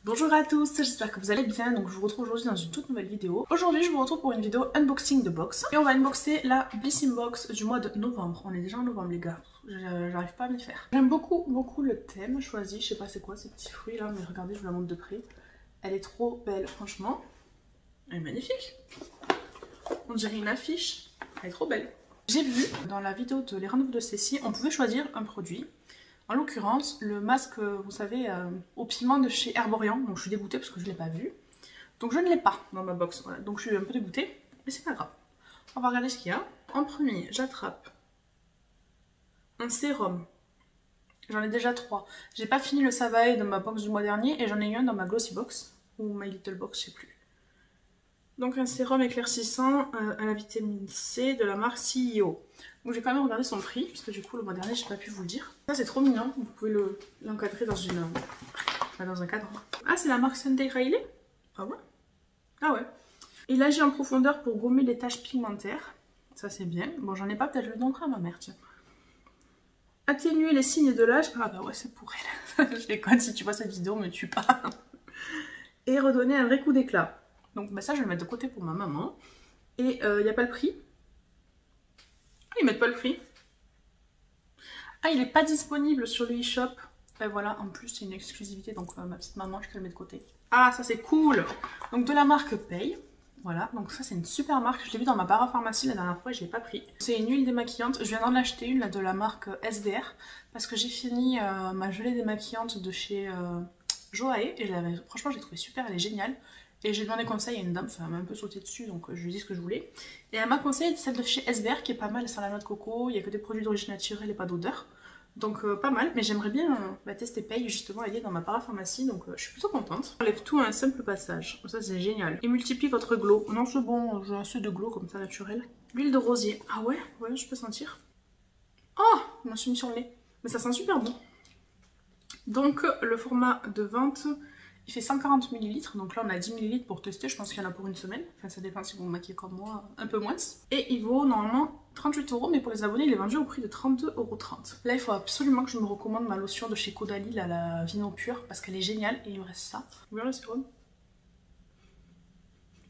Bonjour à tous, j'espère que vous allez bien. Donc je vous retrouve aujourd'hui dans une toute nouvelle vidéo. Aujourd'hui je vous retrouve pour une vidéo unboxing de box. Et on va unboxer la Blissim Box du mois de novembre. On est déjà en novembre les gars, j'arrive pas à m'y faire. J'aime beaucoup le thème choisi, je sais pas c'est quoi ces petits fruits là, mais regardez je vous la montre de près. Elle est trop belle franchement. Elle est magnifique. On dirait une affiche, elle est trop belle. J'ai vu dans la vidéo de les rendez-vous de Cécile, on pouvait choisir un produit. En l'occurrence, le masque, vous savez, au piment de chez Herborian. Donc je suis dégoûtée parce que je ne l'ai pas vu. Donc je ne l'ai pas dans ma box. Voilà. Donc je suis un peu dégoûtée, mais c'est pas grave. On va regarder ce qu'il y a. En premier, j'attrape un sérum. J'en ai déjà 3. J'ai pas fini le Savae dans ma box du mois dernier et j'en ai eu un dans ma Glossy Box. Ou My Little Box, je sais plus. Donc un sérum éclaircissant à la vitamine C de la marque CEO. Donc j'ai quand même regardé son prix, parce que du coup le mois dernier j'ai pas pu vous le dire. Ça c'est trop mignon, vous pouvez l'encadrer dans dans un cadre. Ah c'est la marque Sunday Riley. Ah ouais. Ah ouais. Il agit en profondeur pour gommer les taches pigmentaires. Ça c'est bien. Bon j'en ai pas, peut-être je le donnerai à ma mère, tiens. Atténuer les signes de l'âge. Ah bah ouais c'est pour elle. Je déconne, si tu vois cette vidéo, me tue pas. Et redonner un vrai coup d'éclat. Donc bah ça je vais le mettre de côté pour ma maman. Et il n'y a pas le prix. Ah ils mettent pas le prix. Ah il n'est pas disponible sur le e-shop. Et voilà, en plus c'est une exclusivité, donc ma petite maman je peux le mettre de côté. Ah ça c'est cool. Donc de la marque Paye. Voilà, donc ça c'est une super marque. Je l'ai vu dans ma parapharmacie la dernière fois et je l'ai pas pris. C'est une huile démaquillante. Je viens d'en acheter une là, de la marque SVR. Parce que j'ai fini ma gelée démaquillante de chez Joae. Et franchement je l'ai trouvée super, elle est géniale. Et j'ai demandé conseil à une dame, enfin elle m'a un peu sauté dessus, donc je lui ai dit ce que je voulais. Et elle m'a conseillé celle de chez SVR qui est pas mal, elle sent la noix de coco, il n'y a que des produits d'origine naturelle et pas d'odeur. Donc pas mal, mais j'aimerais bien tester Paye, justement elle est dans ma parapharmacie, donc je suis plutôt contente. On enlève tout à un simple passage, ça c'est génial. Et multiplie votre glow. Non c'est bon, j'ai assez de glow comme ça naturel. L'huile de rosier, ah ouais, je peux sentir. Oh, je me suis mis sur le nez, mais ça sent super bon. Donc le format de vente... Il fait 140 ml, donc là on a 10 ml pour tester, je pense qu'il y en a pour une semaine. Enfin ça dépend si vous vous maquillez comme moi, un peu moins. Et il vaut normalement 38 €, mais pour les abonnés il est vendu au prix de 32,30 €. Là il faut absolument que je me recommande ma lotion de chez Caudalie, là, la Vino Pure, parce qu'elle est géniale et il me reste ça. Vous voyez le sérum?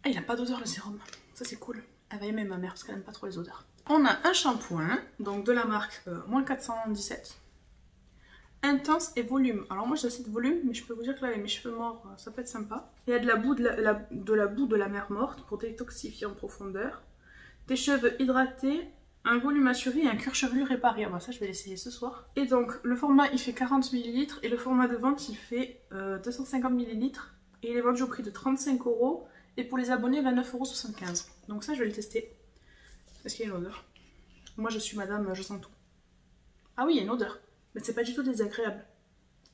Ah il a pas d'odeur le sérum, ça c'est cool. Elle va aimer ma mère parce qu'elle aime pas trop les odeurs. On a un shampoing, donc de la marque moins 417. Intense et volume. Alors moi j'ai assez de volume, mais je peux vous dire que là avec mes cheveux morts ça peut être sympa. Il y a de la boue de la mer morte pour détoxifier en profondeur. Des cheveux hydratés, un volume assuré et un cuir chevelu réparé. Ah bah ça je vais l'essayer ce soir. Et donc le format il fait 40 ml et le format de vente il fait 250 ml. Et il est vendu au prix de 35 € et pour les abonnés 29,75 €. Donc ça je vais le tester. Est-ce qu'il y a une odeur? Moi je suis madame, je sens tout. Ah oui il y a une odeur. Mais c'est pas du tout désagréable.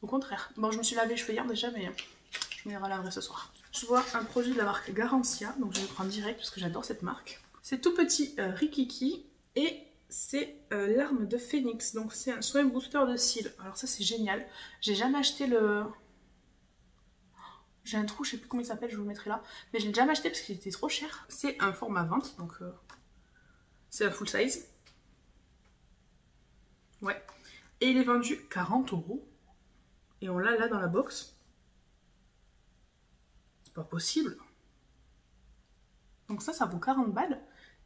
Au contraire. Bon, je me suis lavé les cheveux hier déjà, mais je me les relaverai ce soir. Je vois un produit de la marque Garancia, donc je vais le prendre direct parce que j'adore cette marque. C'est tout petit Rikiki et c'est l'arme de Phoenix. Donc c'est un soin booster de cils. Alors ça c'est génial. J'ai jamais acheté le... J'ai un trou, je sais plus comment il s'appelle, je vous le mettrai là. Mais je l'ai jamais acheté parce qu'il était trop cher. C'est un format vente, donc c'est un full size. Ouais. Et il est vendu 40 €. Et on l'a là dans la box. C'est pas possible. Donc ça vaut 40 balles.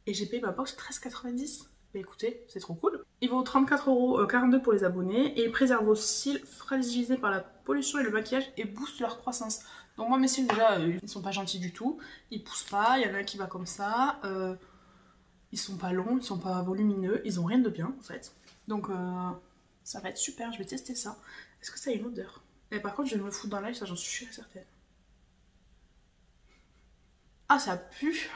Et j'ai payé ma box 13,90 €. Bah écoutez, c'est trop cool. Il vaut 34,42 € pour les abonnés. Et il préserve vos cils fragilisés par la pollution et le maquillage et booste leur croissance. Donc moi mes cils déjà, ils sont pas gentils du tout. Ils poussent pas, il y en a un qui va comme ça. Ils sont pas longs, ils sont pas volumineux. Ils ont rien de bien en fait. Donc... ça va être super, je vais tester ça. Est-ce que ça a une odeur? Et par contre, je vais me le foutre dans l'œil, ça j'en suis sûre et certaine. Ah, ça pue!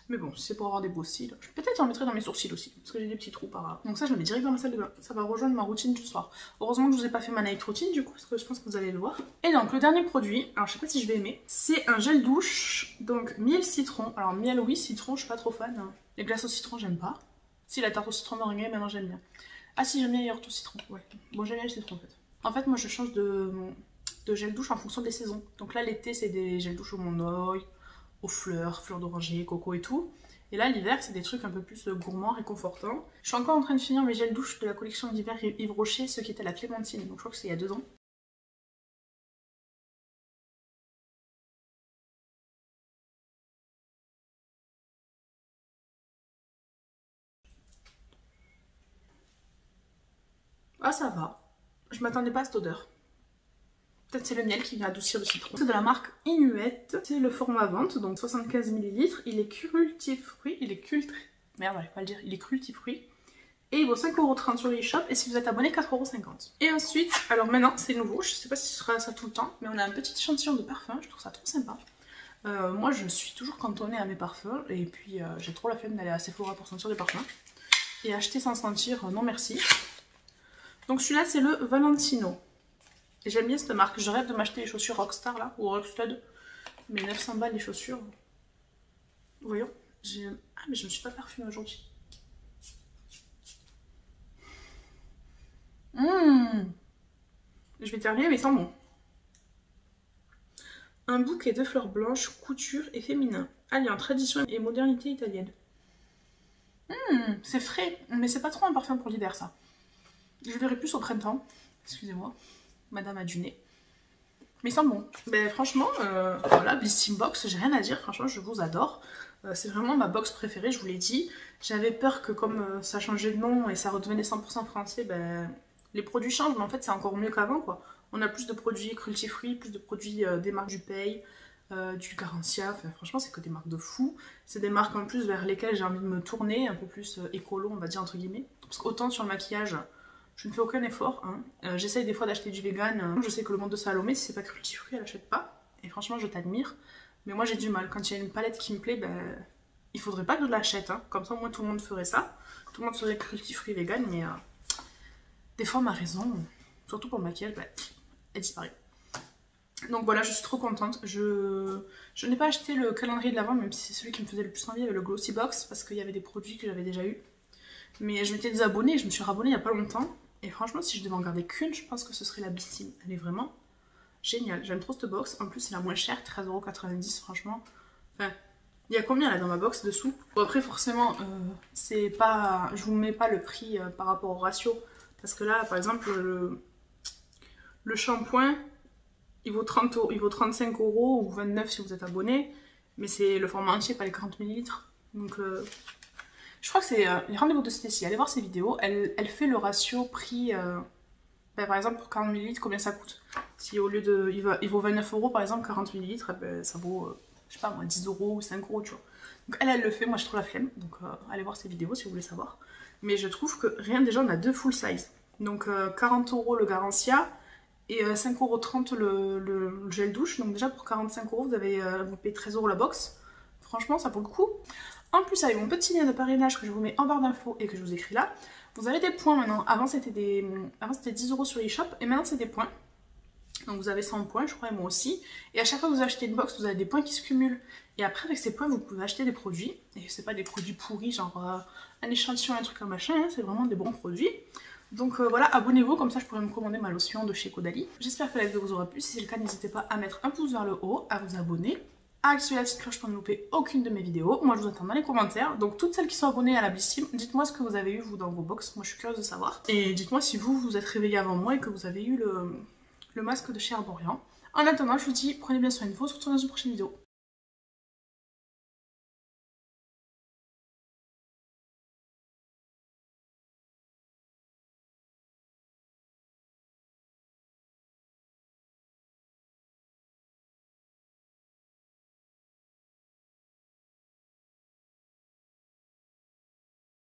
Mais bon, c'est pour avoir des beaux cils. Peut-être j'en mettrai dans mes sourcils aussi, parce que j'ai des petits trous par là. Donc ça, je le mets direct dans ma salle de bain. Ça va rejoindre ma routine du soir. Heureusement que je vous ai pas fait ma night routine du coup, parce que je pense que vous allez le voir. Et donc, le dernier produit, alors je sais pas si je vais aimer, c'est un gel douche, donc miel citron. Alors miel oui, citron, je suis pas trop fan. Hein. Les glaces au citron, j'aime pas. Si, la tarte au citron meringuée, maintenant j'aime bien. Ah si, j'aime bien les yaourts au citron, ouais. Bon, j'aime bien le citron en fait. En fait, moi je change de gel douche en fonction des saisons. Donc là, l'été, c'est des gels douche au Monoi, aux fleurs d'oranger, coco et tout. Et là, l'hiver, c'est des trucs un peu plus gourmands, réconfortants. Je suis encore en train de finir mes gels douche de la collection d'hiver Yves Rocher, ceux qui étaient à la clémentine. Donc je crois que c'est il y a 2 ans. Ah ça va, je m'attendais pas à cette odeur. Peut-être c'est le miel qui vient adoucir le citron. C'est de la marque Inuet, c'est le format vente, donc 75 ml. Il est cruelty-free, il est merde, j'arrive pas à le dire, il est cruelty-free. Et il vaut 5,30€ sur l'eShop et si vous êtes abonné, 4,50€. Et ensuite, alors maintenant c'est nouveau, je sais pas si ce sera ça tout le temps, mais on a un petit échantillon de parfum, je trouve ça trop sympa. Moi je suis toujours cantonnée à mes parfums et puis j'ai trop la flemme d'aller à Sephora pour sentir des parfums. Et acheter sans sentir, non merci. Donc celui-là c'est le Valentino. Et j'aime bien cette marque, je rêve de m'acheter les chaussures Rockstar là, ou Rockstud. Mais 900 balles les chaussures. Voyons, ah mais je me suis pas parfumée aujourd'hui. Je vais terminer mais sans bon. Un bouquet de fleurs blanches, couture et féminin, alliant tradition et modernité italienne. C'est frais, mais c'est pas trop un parfum pour l'hiver ça. Je verrai plus au printemps. Excusez-moi, madame a du nez. Mais il sent bon. Ben, franchement, voilà, Blissim Box, j'ai rien à dire. Franchement, je vous adore. C'est vraiment ma box préférée, je vous l'ai dit. J'avais peur que comme ça changeait de nom et ça redevenait 100% français, ben, les produits changent, mais en fait, c'est encore mieux qu'avant, quoi. On a plus de produits cruelty-free, plus de produits des marques du Pay, du Garancia. Enfin, franchement, c'est que des marques de fou. C'est des marques en plus vers lesquelles j'ai envie de me tourner, un peu plus écolo, on va dire, entre guillemets. Parce qu'autant sur le maquillage, je ne fais aucun effort. Hein. J'essaye des fois d'acheter du vegan. Je sais que le monde de Salomé, si c'est pas cruelty-free, elle achète pas. Et franchement, je t'admire. Mais moi, j'ai du mal. Quand il y a une palette qui me plaît, ben, il faudrait pas que je l'achète. Hein. Comme ça, au moins, tout le monde ferait ça. Tout le monde serait cruelty-free vegan. Mais des fois, ma raison, surtout pour le maquillage, ben, elle disparaît. Donc voilà, je suis trop contente. Je n'ai pas acheté le calendrier de l'Avent, même si c'est celui qui me faisait le plus envie, le Glossy Box, parce qu'il y avait des produits que j'avais déjà eu. Mais je m'étais désabonnée, je me suis rabonnée il n'y a pas longtemps. Et franchement, si je devais en garder qu'une, je pense que ce serait la Blissim. Elle est vraiment géniale. J'aime trop cette box. En plus, c'est la moins chère, 13,90€, franchement. Enfin, il y a combien là dans ma box dessous? Bon, après, forcément, c'est pas, je vous mets pas le prix par rapport au ratio. Parce que là, par exemple, le shampoing, il vaut 35€ ou 29€ si vous êtes abonné. Mais c'est le format entier, pas les 40 ml. Donc, je crois que c'est les rendez-vous de Stécie. Allez voir ses vidéos. Elle fait le ratio prix. Ben, par exemple, pour 40 ml, combien ça coûte? Si au lieu de. Il vaut 29€ par exemple, 40 ml, ben, ça vaut, je sais pas moi, 10€ ou 5€, tu vois. Donc elle le fait, moi je trouve la flemme. Donc allez voir ses vidéos si vous voulez savoir. Mais je trouve que rien, déjà, on a deux full size. Donc 40€ le Garancia et 5,30€ le gel douche. Donc déjà pour 45€, vous payez 13€ la box. Franchement, ça vaut le coup. En plus, avec mon petit lien de parrainage que je vous mets en barre d'infos et que je vous écris là, vous avez des points maintenant. Avant c'était 10€ sur l'eShop et maintenant c'est des points. Donc vous avez 100 points, je crois, et moi aussi. Et à chaque fois que vous achetez une box, vous avez des points qui se cumulent. Et après, avec ces points, vous pouvez acheter des produits. Et c'est pas des produits pourris, genre un échantillon, un truc, un machin. Hein, c'est vraiment des bons produits. Donc voilà, abonnez-vous, comme ça je pourrai me commander ma lotion de chez Caudalie. J'espère que la vidéo vous aura plu. Si c'est le cas, n'hésitez pas à mettre un pouce vers le haut, à vous abonner, à activer la petite cloche pour ne louper aucune de mes vidéos. Moi je vous attends dans les commentaires. Donc toutes celles qui sont abonnées à la Blissim, dites-moi ce que vous avez eu vous dans vos box. Moi je suis curieuse de savoir. Et dites-moi si vous vous êtes réveillé avant moi et que vous avez eu le masque de chez Herborian. En attendant, je vous dis prenez bien soin de vous, on se retrouve dans une prochaine vidéo.